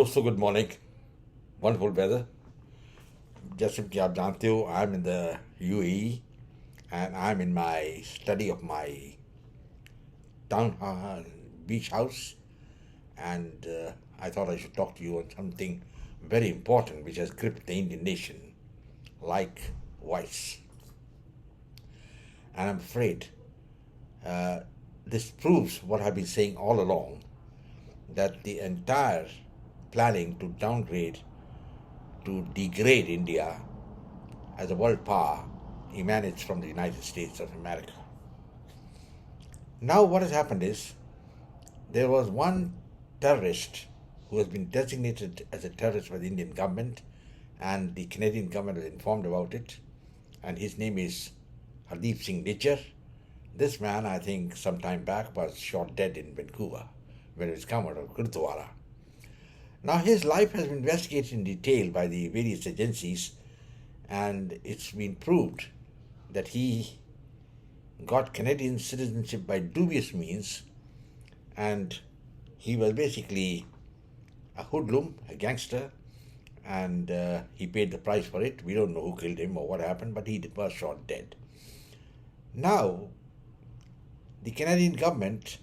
दोस्तों good morning wonderful weather जैसे कि आप जानते हो I am in the UAE and I am in my study of my town beach house and I thought I should talk to you on something very important which has gripped the Indian nation like vice. And I'm afraid this proves what I've been saying all along, that the entire planning to downgrade, to degrade India as a world power emanates from the United States of America. Now what has happened is, there was one terrorist who has been designated as a terrorist by the Indian government, and the Canadian government was informed about it, and his name is Hardeep Nijjar. This man, I think, some time back was shot dead in Vancouver when he was come out of Gurdwara. Now his life has been investigated in detail by the various agencies, and it's been proved that he got Canadian citizenship by dubious means, and he was basically a hoodlum, a gangster, and he paid the price for it. We don't know who killed him or what happened, but he was shot dead. Now, the Canadian government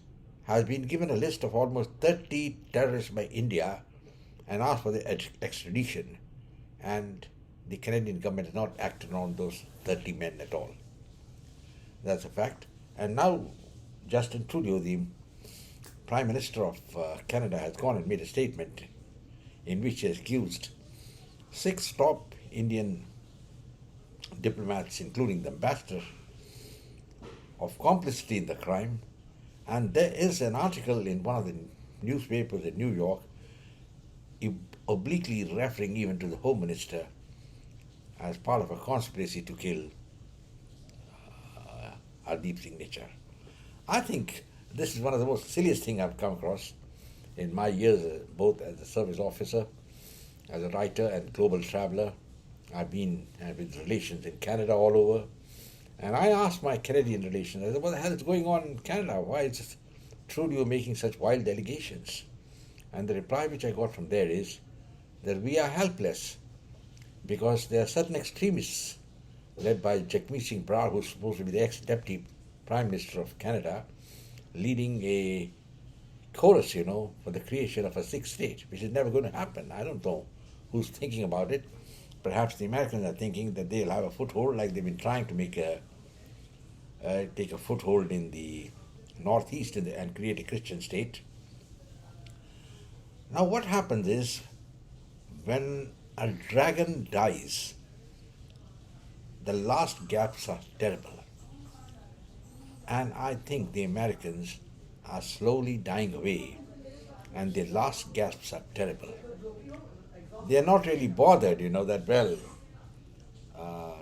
has been given a list of almost 30 terrorists by India and asked for their extradition, and the Canadian government has not acted on those 30 men at all. That's a fact. And now Justin Trudeau, the Prime Minister of Canada, has gone and made a statement in which he has accused 6 top Indian diplomats, including the ambassador, of complicity in the crime. And there is an article in one of the newspapers in New York obliquely referring even to the Home Minister as part of a conspiracy to kill Hardeep Nijjar. I think this is one of the most silliest things I've come across in my years, both as a service officer, as a writer and global traveler. I've been with relations in Canada all over. And I asked my Canadian relations, I said, what the hell is going on in Canada? Why is Trudeau making such wild allegations? And the reply which I got from there is that we are helpless because there are certain extremists led by Jagmeet Singh Brar, who's supposed to be the ex-deputy Prime Minister of Canada, leading a chorus, for the creation of a 6th state, which is never going to happen. I don't know who's thinking about it. Perhaps the Americans are thinking that they'll have a foothold, like they've been trying to take a foothold in the northeast and create a Christian state. Now what happens is, when a dragon dies, the last gaps are terrible. And I think the Americans are slowly dying away, and the last gasps are terrible. They are not really bothered, that,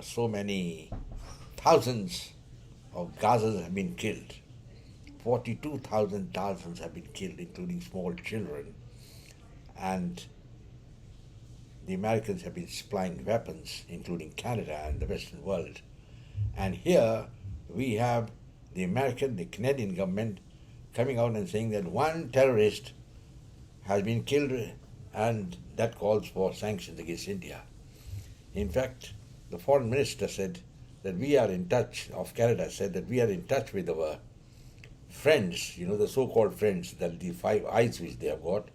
so many thousands of Gazans have been killed. 42,000 Gazans have been killed, including small children. And the Americans have been supplying weapons, including Canada and the Western world. And here we have the Canadian government coming out and saying that one terrorist has been killed, and that calls for sanctions against India. In fact, the foreign minister said that Canada said that we are in touch with our friends, the so-called friends, that the 5 eyes which they have got,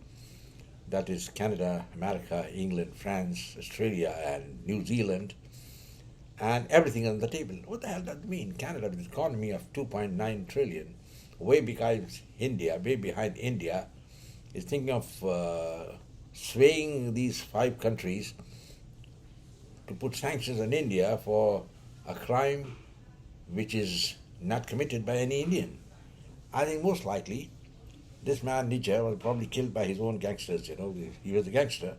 that is Canada, America, England, France, Australia, and New Zealand, and everything on the table. What the hell does that mean? Canada, with an economy of 2.9 trillion, way behind India, is thinking of swaying these 5 countries to put sanctions on India for a crime which is not committed by any Indian. I think most likely this man Nijjar was probably killed by his own gangsters. He was a gangster,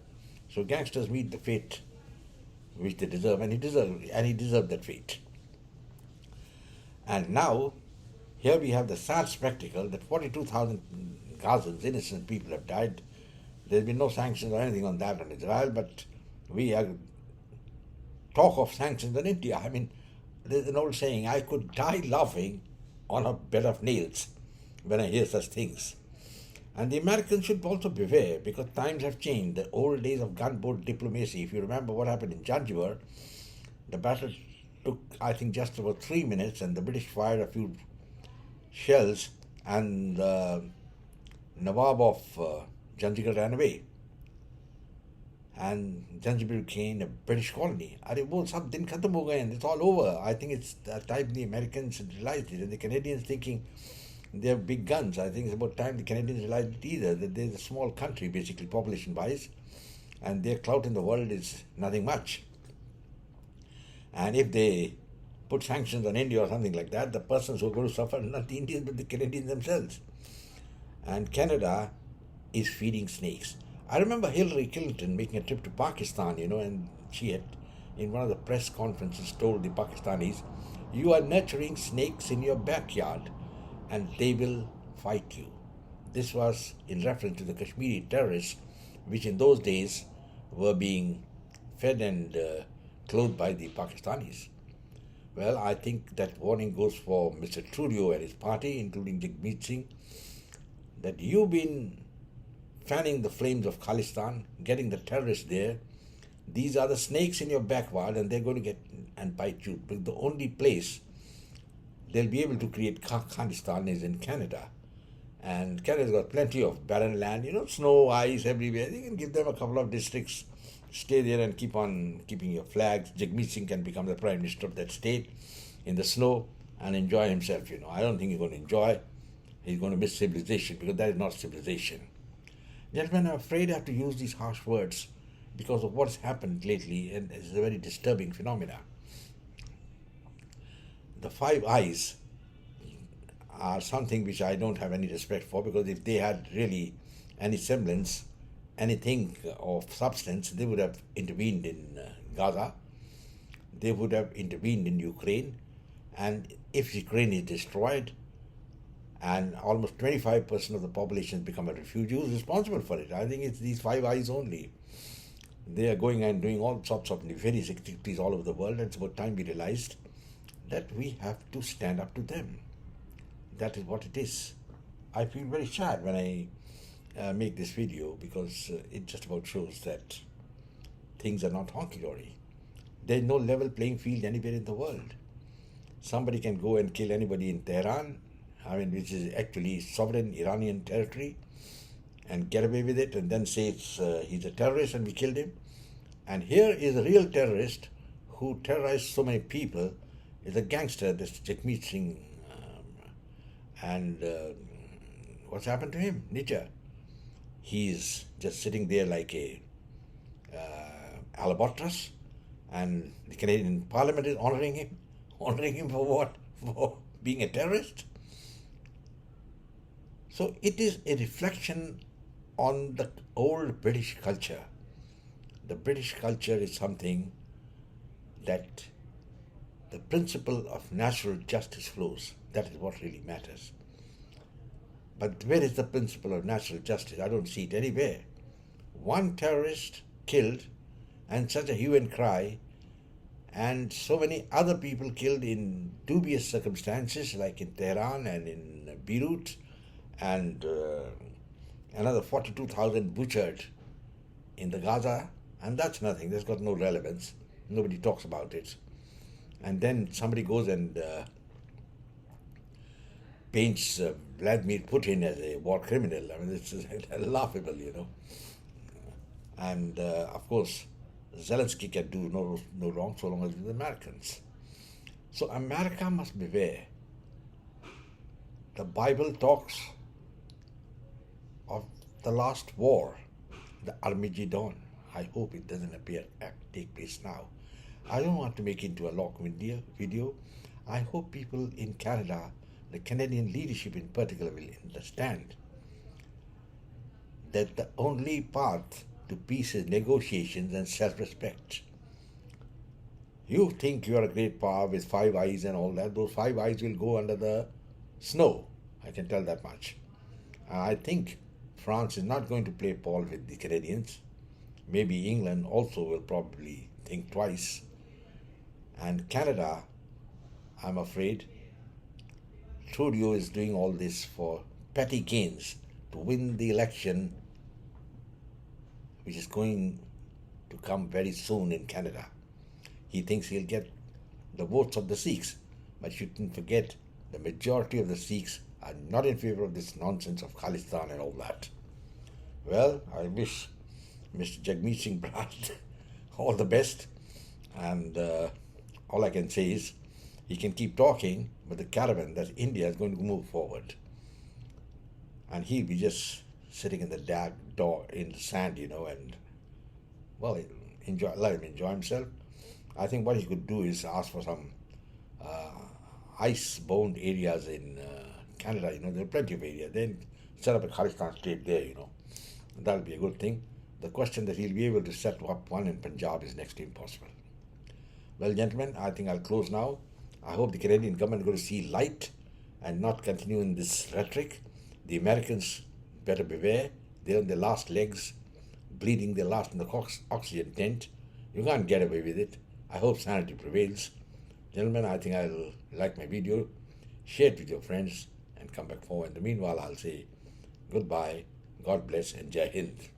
so gangsters meet the fate which they deserve, and he deserved that fate. And now here we have the sad spectacle that 42,000 Gazans, innocent people, have died. There's been no sanctions or anything on that on Israel, but we have talk of sanctions on India. I mean, there's an old saying, I could die laughing on a bed of nails when I hear such things. And the Americans should also beware because times have changed. The old days of gunboat diplomacy, if you remember what happened in Zanzibar, the battle took, I think, just about 3 minutes, and the British fired a few shells, and the Nawab of Zanzibar ran away. And Zanzibar became a British colony. अरे वो सब दिन खत्म हो गए and it's all over. I think it's the time the Americans realized it, and the Canadians thinking they have big guns. I think it's about time the Canadians realized it either, that they're a small country, basically, population-wise, and their clout in the world is nothing much. And if they put sanctions on India or something like that, the persons who are going to suffer are not the Indians but the Canadians themselves. And Canada is feeding snakes. I remember Hillary Clinton making a trip to Pakistan, and she had, in one of the press conferences, told the Pakistanis, "You are nurturing snakes in your backyard and they will fight you." This was in reference to the Kashmiri terrorists, which in those days were being fed and clothed by the Pakistanis. Well, I think that warning goes for Mr. Trudeau and his party, including Jagmeet Singh, that you've been fanning the flames of Khalistan, getting the terrorists there. These are the snakes in your backyard, and they're going to get and bite you. But the only place they'll be able to create Khalistan is in Canada. And Canada's got plenty of barren land, snow, ice everywhere. You can give them a couple of districts, stay there and keep on keeping your flags. Jagmeet Singh can become the Prime Minister of that state in the snow and enjoy himself, I don't think he's going to enjoy. He's going to miss civilization, because that is not civilization. Gentlemen, I'm afraid I have to use these harsh words because of what has happened lately, and it's a very disturbing phenomena. The Five Eyes are something which I don't have any respect for, because if they had really any semblance, anything of substance, they would have intervened in Gaza, they would have intervened in Ukraine, and if Ukraine is destroyed, and almost 25% of the population become a refugee, who's responsible for it? I think it's these Five Eyes only. They are going and doing all sorts of nefarious activities all over the world, and it's about time we realized that we have to stand up to them. That is what it is. I feel very sad when I make this video, because it just about shows that things are not honky-dory. There's no level playing field anywhere in the world. Somebody can go and kill anybody in Tehran, which is actually sovereign Iranian territory, and get away with it, and then say he's a terrorist and we killed him. And here is a real terrorist who terrorized so many people, is a gangster, this Jagmeet Singh. And what's happened to him? Nijjar. He's just sitting there like a albatross, and the Canadian Parliament is honoring him. Honoring him for what? For being a terrorist? So it is a reflection on the old British culture. The British culture is something that the principle of natural justice flows. That is what really matters. But where is the principle of natural justice? I don't see it anywhere. One terrorist killed, and such a hue and cry, and so many other people killed in dubious circumstances, like in Tehran and in Beirut, and another 42,000 butchered in the Gaza, and that's nothing. That's got no relevance. Nobody talks about it. And then somebody goes and paints Vladimir Putin as a war criminal. It's laughable, And of course, Zelensky can do no wrong so long as it's the Americans. So America must beware. The Bible talks of the last war, the Armageddon. I hope it doesn't take place now. I don't want to make it into a long video. I hope people in Canada, the Canadian leadership in particular, will understand that the only path to peace is negotiations and self-respect. You think you are a great power with Five Eyes and all that. Those Five Eyes will go under the snow. I can tell that much. I think France is not going to play ball with the Canadians. Maybe England also will probably think twice. And Canada, I'm afraid, Trudeau is doing all this for petty gains, to win the election, which is going to come very soon in Canada. He thinks he'll get the votes of the Sikhs, but you shouldn't forget the majority of the Sikhs are not in favor of this nonsense of Khalistan and all that. Well, I wish Mr. Jagmeet Singh Bhatt all the best, and all I can say is he can keep talking, but the caravan that India is going to move forward, and he'll be just sitting in the door in the sand, and well, let him enjoy himself. I think what he could do is ask for some ice-bound areas in Canada. There are plenty of areas. Then set up a Khalistan state there. That'll be a good thing. The question that he'll be able to set up one in Punjab is next to impossible. Well, gentlemen, I think I'll close now. I hope the Canadian government is going to see light and not continue in this rhetoric. The Americans better beware. They're on their last legs, bleeding their last in the oxygen tent. You can't get away with it. I hope sanity prevails. Gentlemen, I think I'll like my video, share it with your friends, and come back forward. In the meanwhile, I'll say goodbye, God bless, and Jai Hind.